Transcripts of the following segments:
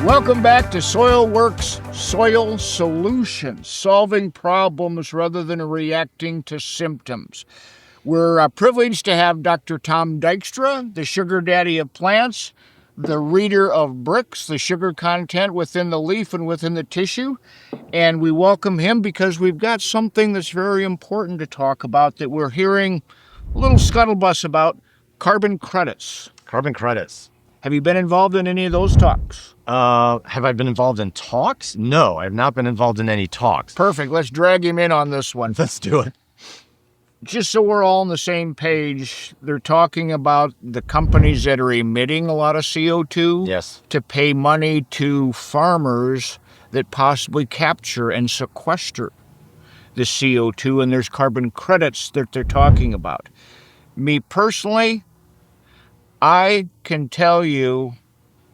Welcome back to Soil Works Soil Solutions, solving problems rather than reacting to symptoms. We're privileged to have Dr. Tom Dykstra, the sugar daddy of plants, the reader of BRIX, the sugar content within the leaf and within the tissue. And we welcome him because we've got something that's very important to talk about that we're hearing a little scuttlebuss about: carbon credits. Carbon credits. Have you been involved in any of those talks? Have I been involved in talks? No, I have not been involved in any talks. Perfect. Let's drag him in on this one. Let's do it. Just so we're all on the same page, they're talking about the companies that are emitting a lot of CO2 Yes. to pay money to farmers that possibly capture and sequester the CO2, and there's carbon credits that they're talking about. Me personally, I can tell you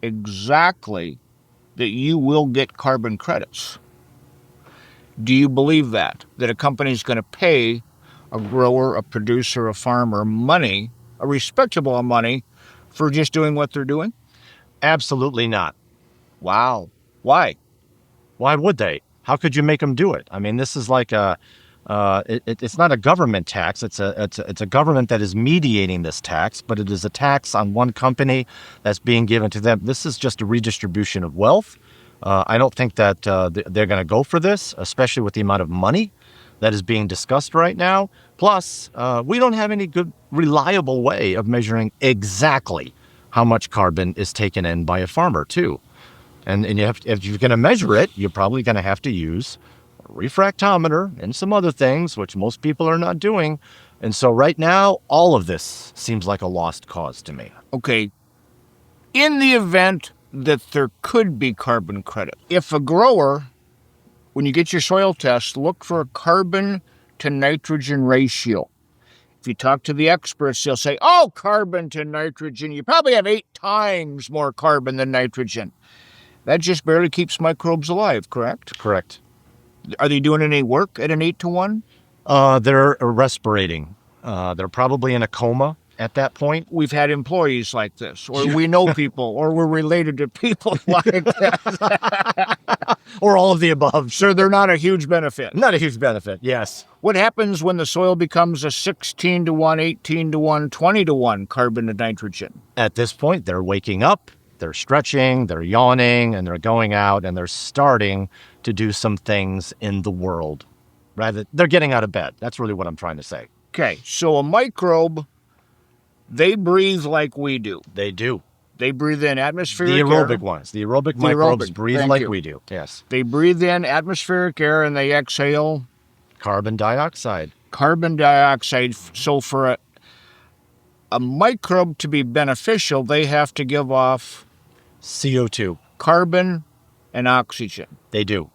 exactly that you will get carbon credits. Do you believe that a company's going to pay a grower, a producer, a farmer money, a respectable amount of money, for just doing what they're doing? Absolutely not. Wow. Why? Why would they? How could you make them do it? I mean, this is like it's not a government tax. It's a government that is mediating this tax, but it is a tax on one company that's being given to them. This is just a redistribution of wealth. I don't think that they're going to go for this, especially with the amount of money that is being discussed right now. Plus, we don't have any good, reliable way of measuring exactly how much carbon is taken in by a farmer, too. And if you're going to measure it, you're probably going to have to use a refractometer and some other things, which most people are not doing. And so right now, all of this seems like a lost cause to me. Okay. In the event that there could be carbon credit, if a grower, when you get your soil test, look for a carbon to nitrogen ratio. If you talk to the experts, they'll say, oh, carbon to nitrogen, you probably have 8 times more carbon than nitrogen. That just barely keeps microbes alive, correct? Correct. Are they doing any work at an 8-to-1? They're respirating. They're probably in a coma at that point. We've had employees like this, or we know people, or we're related to people like that. Or all of the above. So they're not a huge benefit. Not a huge benefit, yes. What happens when the soil becomes a 16-to-1, 18-to-1, 20-to-1 carbon to nitrogen? At this point, they're waking up, they're stretching, they're yawning, and they're going out, and they're starting to do some things in the world. Rather, they're getting out of bed. That's really what I'm trying to say. Okay, so a microbe, they breathe like we do. They do. They breathe in atmospheric The air. aerobic ones. The aerobic microbes breathe Thank like you. we do. Yes. They breathe in atmospheric air and they exhale Carbon dioxide. carbon dioxide. So for a microbe to be beneficial, they have to give off CO2. carbon and oxygen. They do.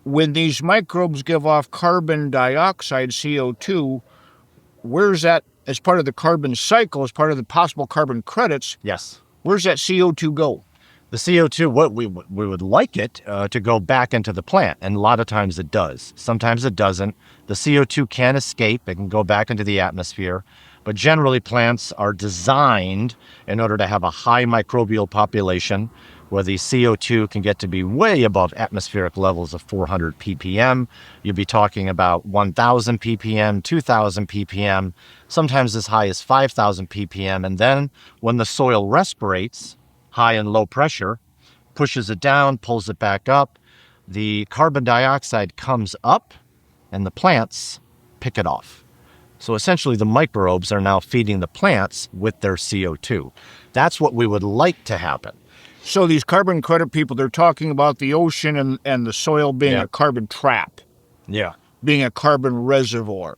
When these microbes give off carbon dioxide, CO2, where's that, as part of the carbon cycle, as part of the possible carbon credits, Yes. where's that CO2 go? The CO2, what we would like it to go back into the plant, and a lot of times it does. Sometimes it doesn't. The CO2 can escape. It can go back into the atmosphere. But generally, plants are designed in order to have a high microbial population where the CO2 can get to be way above atmospheric levels of 400 ppm. You'll be talking about 1,000 ppm, 2,000 ppm, sometimes as high as 5,000 ppm. And then when the soil respirates, high and low pressure, pushes it down, pulls it back up, the carbon dioxide comes up and the plants pick it off. So essentially the microbes are now feeding the plants with their CO2. That's what we would like to happen. So these carbon credit people, they're talking about the ocean and the soil being a carbon trap, Yeah. being a carbon reservoir,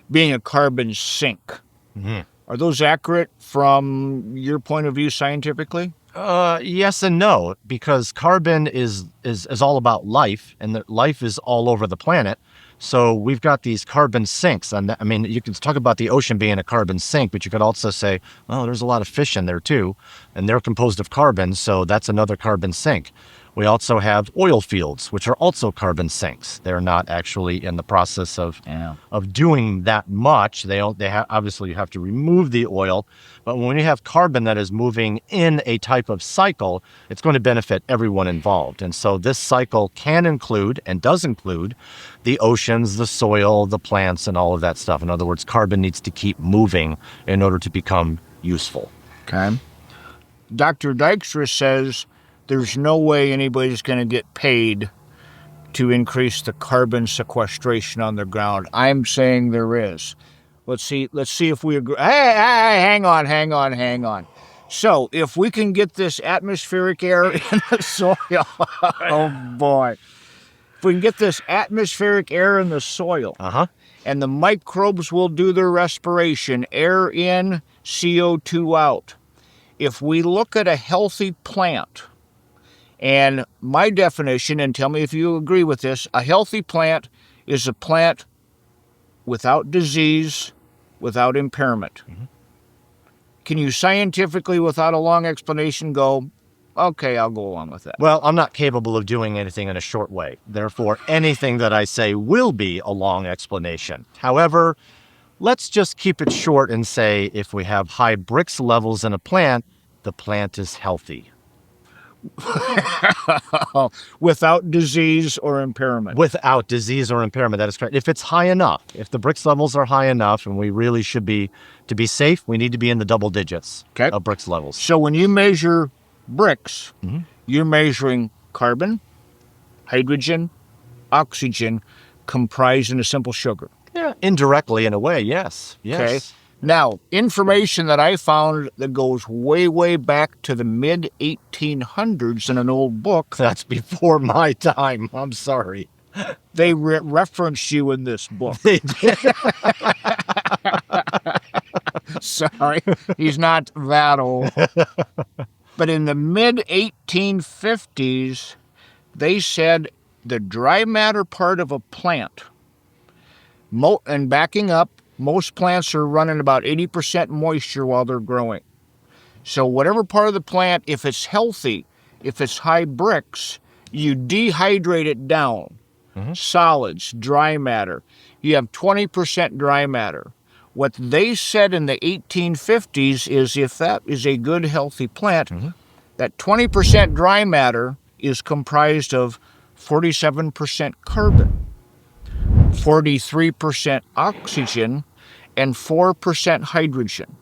being a carbon sink. Mm-hmm. Are those accurate from your point of view scientifically? Yes and no, because carbon is all about life, and that life is all over the planet. So we've got these carbon sinks. And I mean, you can talk about the ocean being a carbon sink, but you could also say, well, there's a lot of fish in there too, and they're composed of carbon, so that's another carbon sink. We also have oil fields, which are also carbon sinks. They're not actually in the process of doing that much. Obviously you have to remove the oil, but when you have carbon that is moving in a type of cycle, it's going to benefit everyone involved. And so this cycle can include and does include the oceans, the soil, the plants, and all of that stuff. In other words, carbon needs to keep moving in order to become useful. Okay. Dr. Dykstra says there's no way anybody's going to get paid to increase the carbon sequestration on the ground. I'm saying there is. Let's see if we agree. Hey, hang on. So if we can get this atmospheric air in the soil, oh boy. If we can get this atmospheric air in the soil, and the microbes will do their respiration, air in, CO2 out. If we look at a healthy plant, and my definition, and tell me if you agree with this, a healthy plant is a plant without disease, without impairment. Can you scientifically, without a long explanation, go, okay, I'll go along with that? Well, I'm not capable of doing anything in a short way. Therefore, anything that I say will be a long explanation. However, let's just keep it short and say if we have high BRIX levels in a plant, the plant is healthy. Without disease or impairment. Without disease or impairment, that is correct. If it's high enough, if the BRIX levels are high enough, and we really should be, to be safe, we need to be in the double digits of BRIX levels. So when you measure BRIX, you're measuring carbon, hydrogen, oxygen comprised in a simple sugar. Yeah, indirectly in a way, yes. Okay. Now, information that I found that goes way, way back to the mid-1800s in an old book. That's before my time. I'm sorry. They referenced you in this book. They did. Sorry, he's not that old. But in the mid-1850s, they said the dry matter part of a plant, and backing up, most plants are running about 80% moisture while they're growing. So whatever part of the plant, if it's healthy, if it's high BRIX, you dehydrate it down. Solids, dry matter. You have 20% dry matter. What they said in the 1850s is if that is a good, healthy plant, that 20% dry matter is comprised of 47% carbon, 43% oxygen, and 4% hydrogen.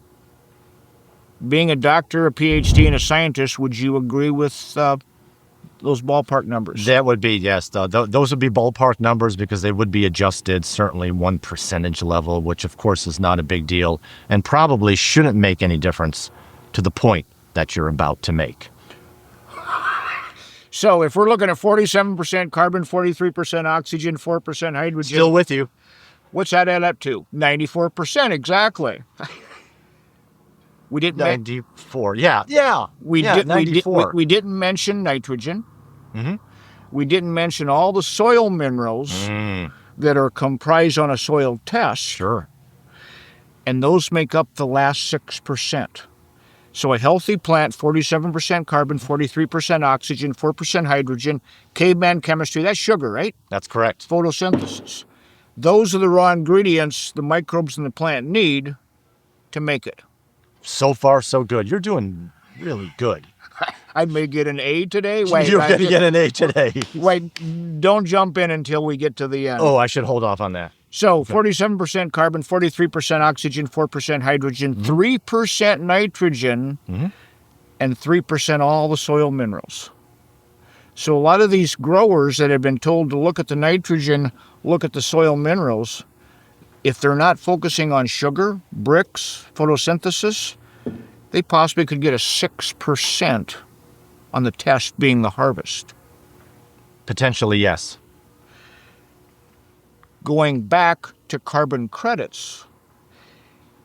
Being a doctor, a PhD, and a scientist, would you agree with those ballpark numbers? That would be, yes. Those would be ballpark numbers because they would be adjusted certainly 1% level, which of course is not a big deal and probably shouldn't make any difference to the point that you're about to make. So if we're looking at 47% carbon, 43% oxygen, 4% hydrogen. Still with you. What's that add up to? 94%, exactly. We didn't 94. Yeah. We 94. We didn't mention nitrogen. We didn't mention all the soil minerals that are comprised on a soil test. Sure. And those make up the last 6%. So a healthy plant, 47% carbon, 43% oxygen, 4% hydrogen, caveman chemistry, that's sugar, right? That's correct. Photosynthesis. Those are the raw ingredients the microbes in the plant need to make it. So far, so good. You're doing really good. I may get an A today. Wait, you're going to get an A today. Wait, don't jump in until we get to the end. Oh, I should hold off on that. So 47% carbon, 43% oxygen, 4% hydrogen, 3% nitrogen, and 3% all the soil minerals. So a lot of these growers that have been told to look at the nitrogen, look at the soil minerals, if they're not focusing on sugar, BRIX, photosynthesis, they possibly could get a 6% on the test being the harvest. Potentially, yes. Going back to carbon credits,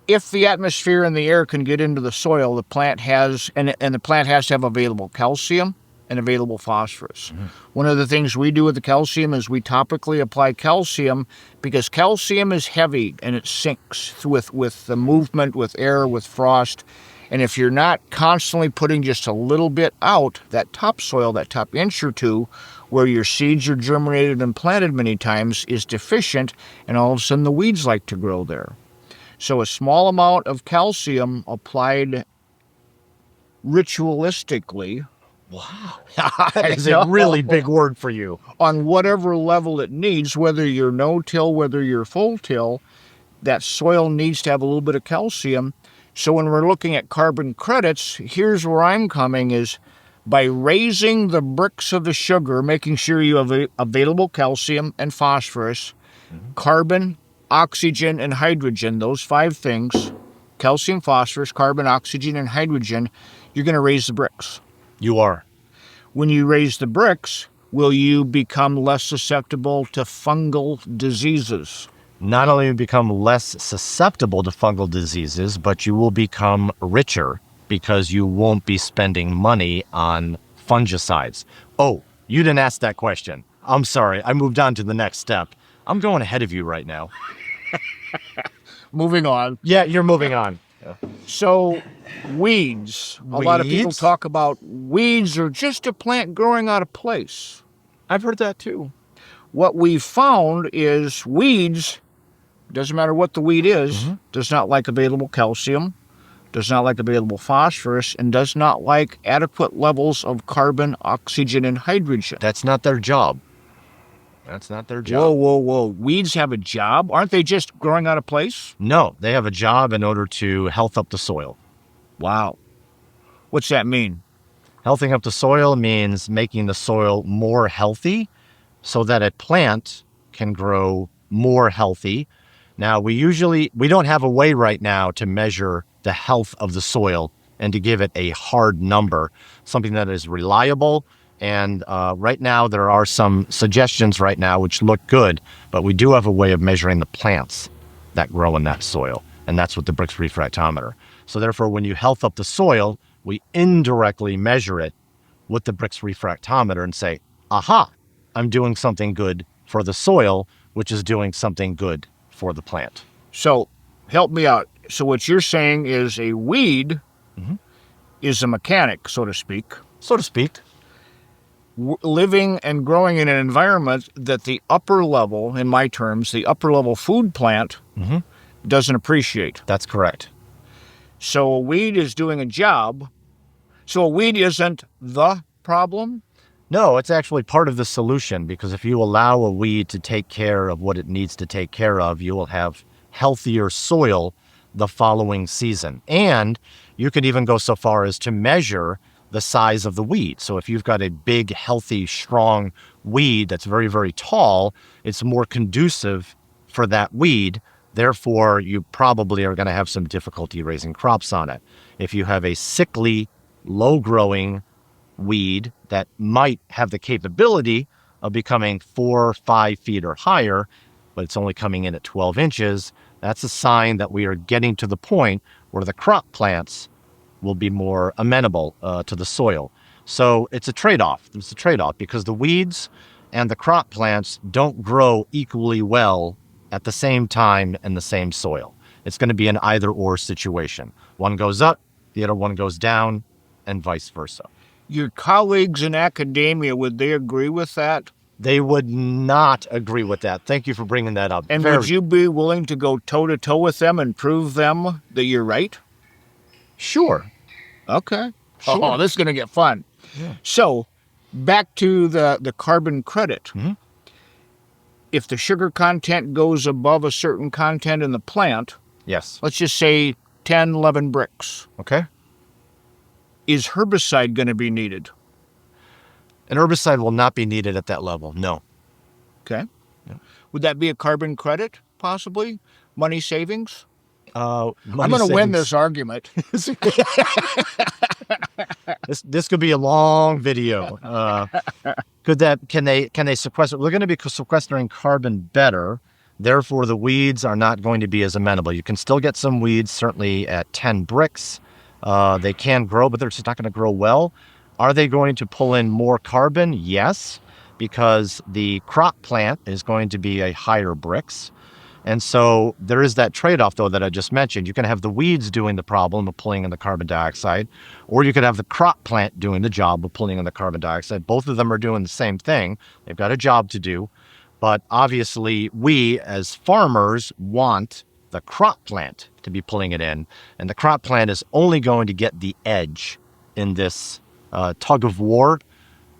if the atmosphere and the air can get into the soil, the plant has, and the plant has to have available calcium and available phosphorus. One of the things we do with the calcium is we topically apply calcium because calcium is heavy and it sinks with the movement, with air, with frost. And if you're not constantly putting just a little bit out, that topsoil, that top inch or two, where your seeds are germinated and planted many times, is deficient, and all of a sudden the weeds like to grow there. So a small amount of calcium applied ritualistically. Wow. That is a really big word for you. On whatever level it needs, whether you're no-till, whether you're full-till, that soil needs to have a little bit of calcium. So when we're looking at carbon credits, here's where I'm coming is by raising the BRIX of the sugar, making sure you have available calcium and phosphorus, carbon, oxygen, and hydrogen, those 5 things, calcium, phosphorus, carbon, oxygen, and hydrogen, you're going to raise the BRIX. You are. When you raise the BRIX, will you become less susceptible to fungal diseases? Not only become less susceptible to fungal diseases, but you will become richer because you won't be spending money on fungicides. Oh, you didn't ask that question. I'm sorry. I moved on to the next step. I'm going ahead of you right now. Moving on. Yeah, you're moving on. So, weeds. A lot of people Weeds? talk about weeds are just a plant growing out of place. I've heard that too. What we've found is weeds, doesn't matter what the weed is, does not like available calcium, does not like available phosphorus, and does not like adequate levels of carbon, oxygen, and hydrogen. That's not their job. That's not their job. Whoa, whoa, whoa. Weeds have a job? Aren't they just growing out of place? No, they have a job in order to health up the soil. Wow. What's that mean? Healthing up the soil means making the soil more healthy so that a plant can grow more healthy. Now, we don't have a way right now to measure the health of the soil and to give it a hard number, something that is reliable. And right now, there are some suggestions right now which look good, but we do have a way of measuring the plants that grow in that soil. And that's with the BRIX refractometer. So therefore, when you health up the soil, we indirectly measure it with the BRIX refractometer and say, aha, I'm doing something good for the soil, which is doing something good for the plant. So, help me out. So what you're saying is a weed is a mechanic, so to speak, So to speak. living and growing in an environment that the upper level, in my terms, the upper level food plant doesn't appreciate. That's correct. So a weed is doing a job. So a weed isn't the problem? No, it's actually part of the solution, because if you allow a weed to take care of what it needs to take care of, you will have healthier soil the following season. And you could even go so far as to measure the size of the weed. So if you've got a big, healthy, strong weed that's very, very tall, it's more conducive for that weed. Therefore, you probably are going to have some difficulty raising crops on it. If you have a sickly, low-growing weed that might have the capability of becoming 4 or 5 feet or higher, but it's only coming in at 12 inches, that's a sign that we are getting to the point where the crop plants will be more amenable to the soil. So it's a trade-off. It's a trade-off because the weeds and the crop plants don't grow equally well at the same time in the same soil. It's going to be an either-or situation. One goes up, the other one goes down, and vice versa. Your colleagues in academia, would they agree with that? They would not agree with that. Thank you for bringing that up. And would you be willing to go toe-to-toe with them and prove them that you're right? Sure. Okay. Sure. Oh, this is going to get fun. Yeah. So, back to the carbon credit. If the sugar content goes above a certain content in the plant, Yes. let's just say 10, 11 BRIX, Okay. is herbicide going to be needed? An herbicide will not be needed at that level. No. Okay. Would that be a carbon credit, possibly? Money savings? I'm going to win this argument. This could be a long video. Can they sequester? We're going to be sequestering carbon better. Therefore, the weeds are not going to be as amenable. You can still get some weeds, certainly at 10 BRIX. They can grow, but they're just not going to grow well. Are they going to pull in more carbon? Yes, because the crop plant is going to be a higher BRIX. And so there is that trade-off, though, that I just mentioned. You can have the weeds doing the problem of pulling in the carbon dioxide, or you could have the crop plant doing the job of pulling in the carbon dioxide. Both of them are doing the same thing. They've got a job to do. But obviously, we as farmers want the crop plant to be pulling it in. And the crop plant is only going to get the edge in this tug of war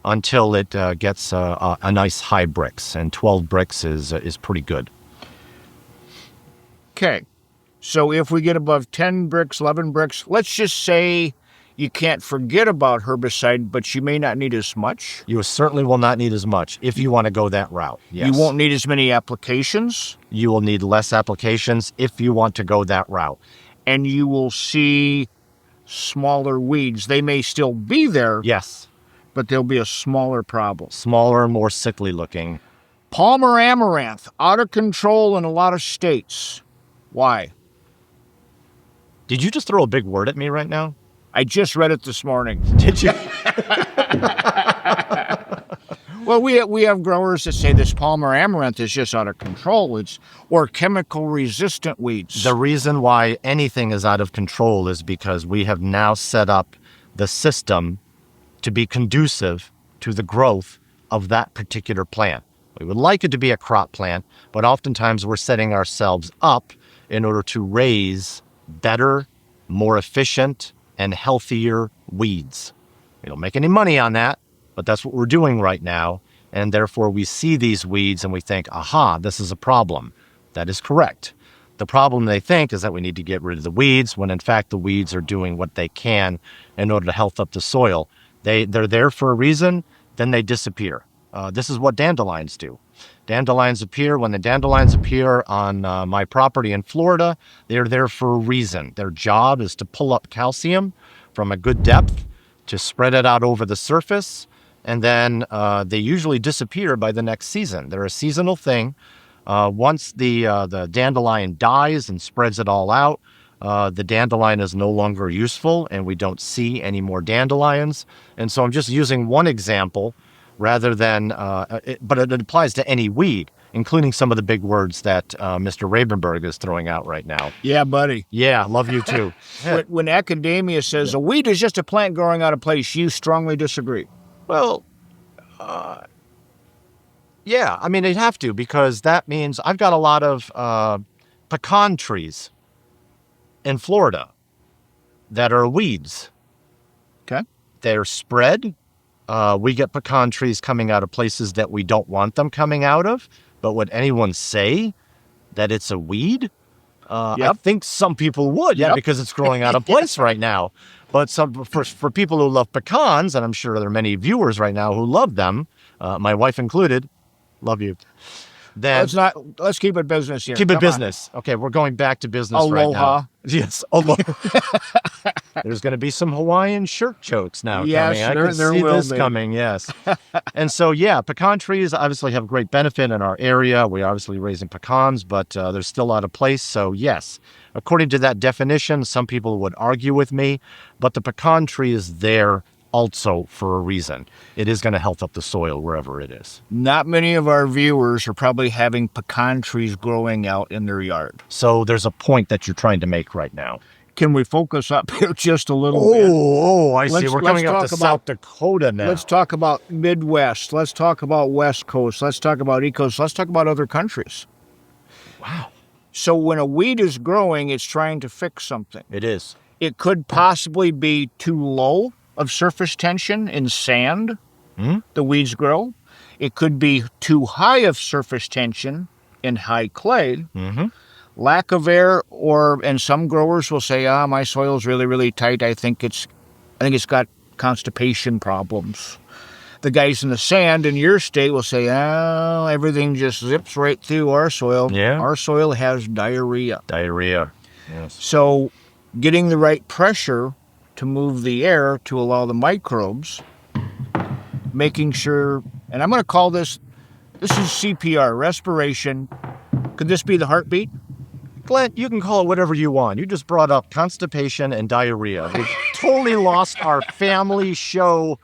until it gets a nice high BRIX. And 12 BRIX is pretty good. Okay, so if we get above 10 BRIX, 11 BRIX, let's just say you can't forget about herbicide, but you may not need as much. You certainly will not need as much if you want to go that route. Yes. You won't need as many applications. You will need less applications if you want to go that route. And you will see smaller weeds. They may still be there. Yes. But they'll be a smaller problem. Smaller and more sickly looking. Palmer amaranth, out of control in a lot of states. Why? Did you just throw a big word at me right now? I just read it this morning. Did you? Well, we have growers that say this Palmer amaranth is just out of control. Or chemical resistant weeds. The reason why anything is out of control is because we have now set up the system to be conducive to the growth of that particular plant. We would like it to be a crop plant, but oftentimes we're setting ourselves up in order to raise better, more efficient, and healthier weeds. We don't make any money on that, but that's what we're doing right now. And therefore we see these weeds and we think, aha, this is a problem. That is correct. The problem they think is that we need to get rid of the weeds, when in fact the weeds are doing what they can in order to health up the soil. They're there for a reason, then they disappear. This is what dandelions do. Dandelions appear. When the dandelions appear on my property in Florida, they're there for a reason. Their job is to pull up calcium from a good depth, to spread it out over the surface, and then they usually disappear by the next season. They're a seasonal thing. Once the dandelion dies and spreads it all out, the dandelion is no longer useful, and we don't see any more dandelions. And so I'm just using one example rather than, but it applies to any weed, including some of the big words that Mr. Rabenberg is throwing out right now. Yeah, buddy. Yeah, love you too. When academia says a weed is just a plant growing out of place, you strongly disagree. Well, yeah, I mean, they'd have to, because that means I've got a lot of pecan trees in Florida that are weeds. Okay. They're spread. We get pecan trees coming out of places that we don't want them coming out of. But would anyone say that it's a weed? I think some people would, because it's growing out of place right now. But for people who love pecans, and I'm sure there are many viewers right now who love them, my wife included, love you. Then let's keep it business here. Keep it business. Okay, we're going back to business right now. Yes, aloha. There's going to be some Hawaiian shirt jokes now coming. I can see this coming, yes. And so, yeah, pecan trees obviously have great benefit in our area. We're obviously raising pecans, but they're still out of place. So, yes, according to that definition, some people would argue with me, but the pecan tree is there also for a reason. It is going to health up the soil wherever it is. Not many of our viewers are probably having pecan trees growing out in their yard. So there's a point that you're trying to make right now. Can we focus up here just a little bit? Oh, I see. We're coming up to South Dakota now. Let's talk about Midwest. Let's talk about West Coast. Let's talk about East Coast. Let's talk about other countries. Wow. So when a weed is growing, it's trying to fix something. It is. It could possibly be too low of surface tension in sand, the weeds grow. It could be too high of surface tension in high clay. Lack of air, and some growers will say, my soil's really, really tight. I think it's got constipation problems. The guys in the sand in your state will say, everything just zips right through our soil. Yeah. Our soil has diarrhea. Diarrhea, yes. So getting the right pressure to move the air to allow the microbes, making sure, and I'm going to call this is CPR, respiration. Could this be the heartbeat? Glenn, you can call it whatever you want. You just brought up constipation and diarrhea. We've totally lost our family show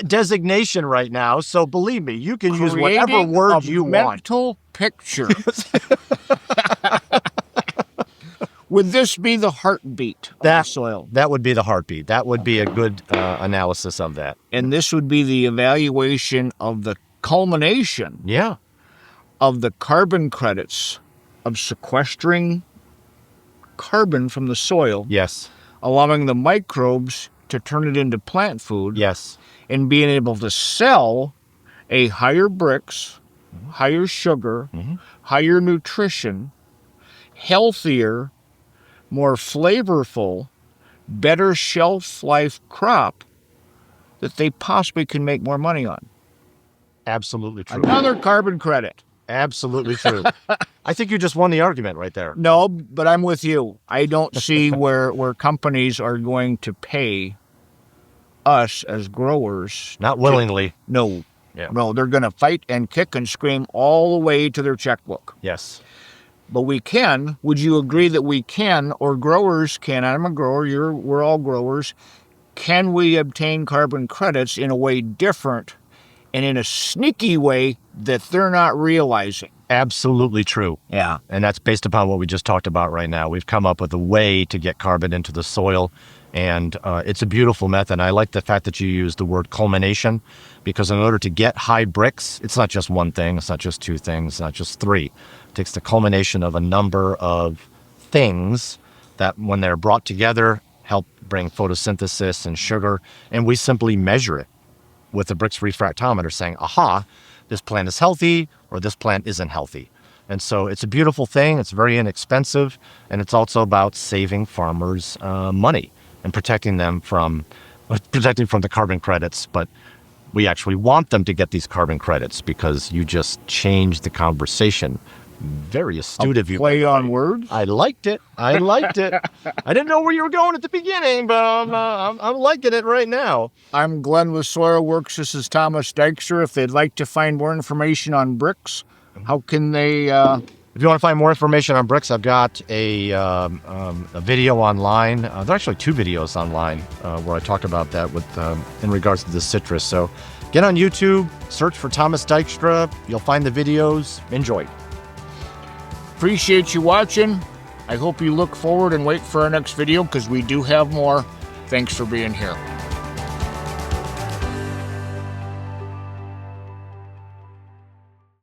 designation right now, so believe me, you can use whatever word you want. Mental picture. Would this be the heartbeat of the soil? That would be the heartbeat. That would be a good analysis of that. And this would be the evaluation of the culmination Yeah. of the carbon credits of sequestering carbon from the soil, Yes. allowing the microbes to turn it into plant food, Yes. and being able to sell a higher BRIX, higher sugar, higher nutrition, healthier, more flavorful, better shelf life crop that they possibly can make more money on. Absolutely true. Another carbon credit. Absolutely true. I think you just won the argument right there. No, but I'm with you. I don't see where companies are going to pay us as growers. Not willingly. No. Yeah. No, they're going to fight and kick and scream all the way to their checkbook. Yes. But we can. Would you agree that we can, or growers can? I'm a grower. We're all growers. Can we obtain carbon credits in a way different and in a sneaky way that they're not realizing? Absolutely true. Yeah. And that's based upon what we just talked about right now. We've come up with a way to get carbon into the soil, and it's a beautiful method. I like the fact that you use the word culmination, because in order to get high BRIX, it's not just one thing, it's not just two things, it's not just three. It takes the culmination of a number of things that, when they're brought together, help bring photosynthesis and sugar, and we simply measure it with the BRIX refractometer, saying, aha, this plant is healthy or this plant isn't healthy. And so it's a beautiful thing. It's very inexpensive. And it's also about saving farmers money and protecting them from the carbon credits. But we actually want them to get these carbon credits, because you just changed the conversation. Very astute of you. Play on words. I liked it. I didn't know where you were going at the beginning, but I'm liking it right now. I'm Glen with Soil Works. This is Thomas Dykstra. If they'd like to find more information on BRIX, how can they? If you want to find more information on BRIX, I've got a video online. There are actually two videos online where I talk about that with in regards to the citrus. So get on YouTube, search for Thomas Dykstra. You'll find the videos. Enjoy. Appreciate you watching. I hope you look forward and wait for our next video, because we do have more. Thanks for being here.